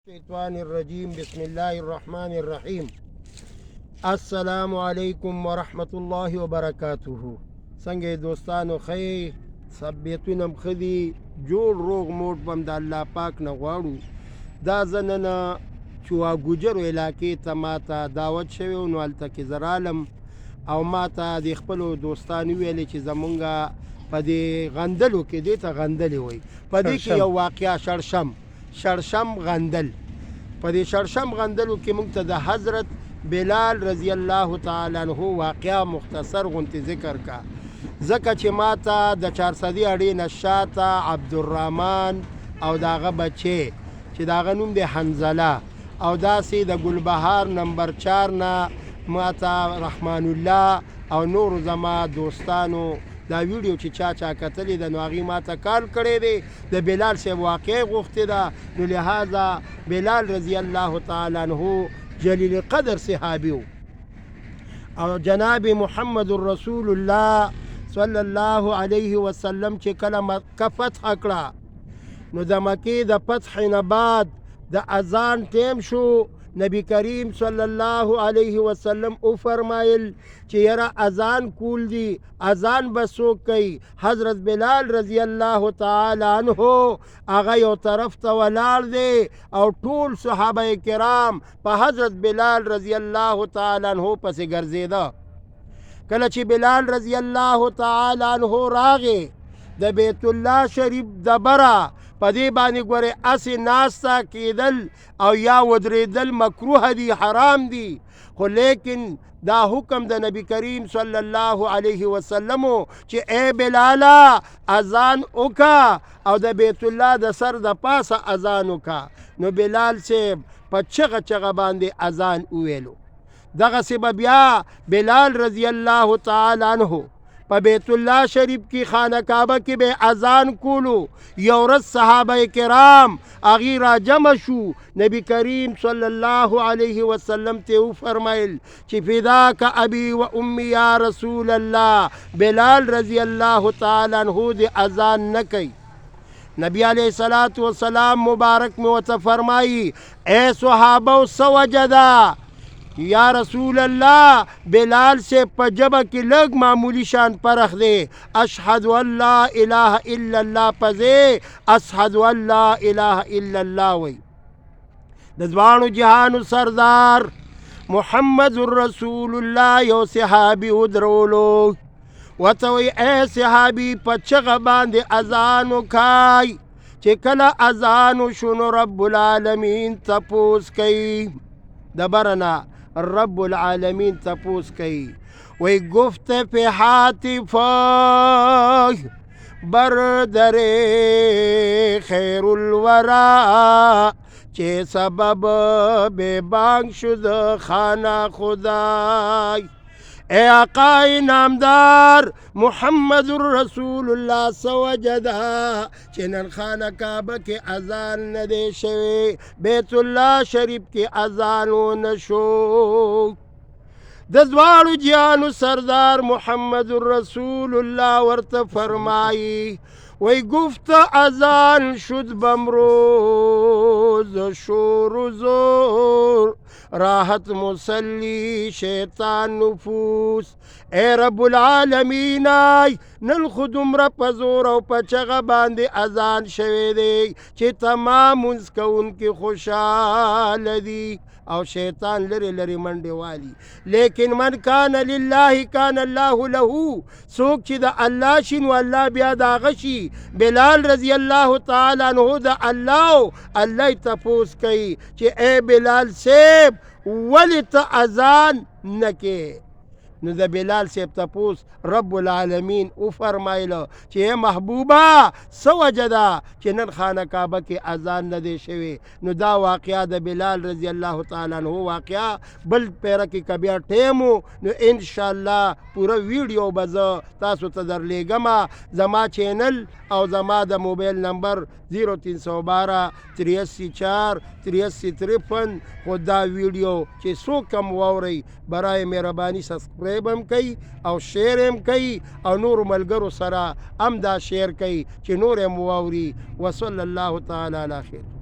الشيطان الرجيم بسم الله الرحمن الرحيم السلام علیکم ورحمت الله وبرکاته. څنګه دوستانو خیر صبیتونم خدي جوړ روغ موټ بم د الله پاک نه غواړو. دا زننه چوا ګجرو علاقې ته ماته دعوت شوی نو هلته کې زه رالم او ماته د خپلو دوستانو ویلې چې زمونږ په دې غندلو کې دې ته غندلې وایي په دې کې یو واقعه شړشم غندل. په دې شړشم غندلو کې موږ ته د حضرت بلال رضی الله تعالی عنہ واقعه مختصر غونتی ذکر کا، ځکه چې ما ته د 400 اړې نه شاته عبدالرحمن او داغه بچی چې داغه نوم دی حنزله او داسې د ګلبهار نمبر 4 نه ما ته رحمان الله او نور زما دوستانو دا ویډیو چې چا کتلی د نو هغې ما ته کال کړی دی د بلال صاحب واقعه غوښتې ده. نو لهذا بلال رضی الله تعالی عنه جلیل قدر صحابي او جناب محمد رسول الله صلی الله علیه وسلم چې کله مکه فتح کړه نو د مکې د فتح نه بعد د اذان ټیم شو. نبی کریم صلی الله علیه وسلم او فرمایل چې یاره اذان کول دی، اذان به څوک کوي؟ حضرت بلال رضی الله تعالی عنہ هغه یو طرف ته ولاړ دی او ټول صحابه کرام په حضرت بلال رضی الله تعالی عنہ پسې ګرځېده. کله چې بلال رضی الله تعالی عنہ راغی د بیت الله شریف د بره په دې باندې ګورې اسې ناسته کېدل او یا ودرېدل مکروه دي، حرام دي، خو لیکن دا حکم د نبی کریم صلی الله علیه وسلم چې ای بلالا اذان وکا او د بیت الله د سر د پاسه اذان وکا. نو بلال صاحب په چغه باندې اذان وویلو. دغسې به بیا بلال رضی الله تعالی عنہ په بیت الله شریف کې خانه کعبه کې به اذان کولو. یو ورځ صحابه کرام هغې را جمع شو، نبی کریم صلی الله علیه وسلم ته وفرمیل چې فداک ابي و امي یا رسول الله، بلال رضی الله تعالی عنہ د اذان نه کوي. نبی علیہ الصلوۃ والسلام مبارک میں ورته فرمائی اے صحابه څه وجه ده؟ یا رسول الله بلال سے پجبه کې لږ معمولی شان پرخ دی، اشهد ان لا اله الا الله پزې اشهد ان لا اله الا الله وی. د ځوانو جهانو سردار محمد رسول الله یو صحابي ودرولو ورته وی اے صحابي په چغه باندې اذان وکای. چې کله اذان وشو نو رب العالمین تپوس کوي د برنا، رب العالمین تپوس کئی وی گفت پہ حاطف بردر خیر الورا چه سبب بے بانگ شد خانہ خدای. اے آقای نامدار محمد رسول اللہ سوجدہ چنن خانہ کعبہ کے اذان نہ دے شوی، بیت اللہ شریف کے اذانو نشو. دزوارو جانو سردار محمد رسول اللہ ورت فرمائی وی گفت اذان شد بمروز شور و زور راحت مسلی شیطان نفوس. اے رب العالمین آئی نن خود عمر پزور او پچغه باندې اذان شوی دی چې تمام منځ کوونکي خوشحاله دي او شیطان لري منډې والی. لیکن من کان لله کان الله له، څوک چې د الله شي نو الله بیا د هغه شي. بلال رضی الله تعالی عنہ د الله تپوس کوي چې اے بلال صاحب ولې ته اذان نه کې؟ نو د بلال صاحب تپوس رب العالمین او فرمایله چې اے محبوبه څه وجه ده چې نن خانه کعبه کې اذان نه دی شوی؟ نو دا واقعه د بلال رضی الله تعالی عنہ واقعه بل پیره کې که بیا ټیم نو انشاءالله پوره ویډیو به زه تاسو ته درلیږم. زما چینل او زما د موبایل نمبر 0312 83 83 53. خو دا ویډیو چې څوک هم واورئ برای مهرباني سبسکرایب هم کوي او شیر هم کوي او نور ملګرو سره هم دا شیر کوي چې نور هم واوري. وصلی الله تعالی علی خیر.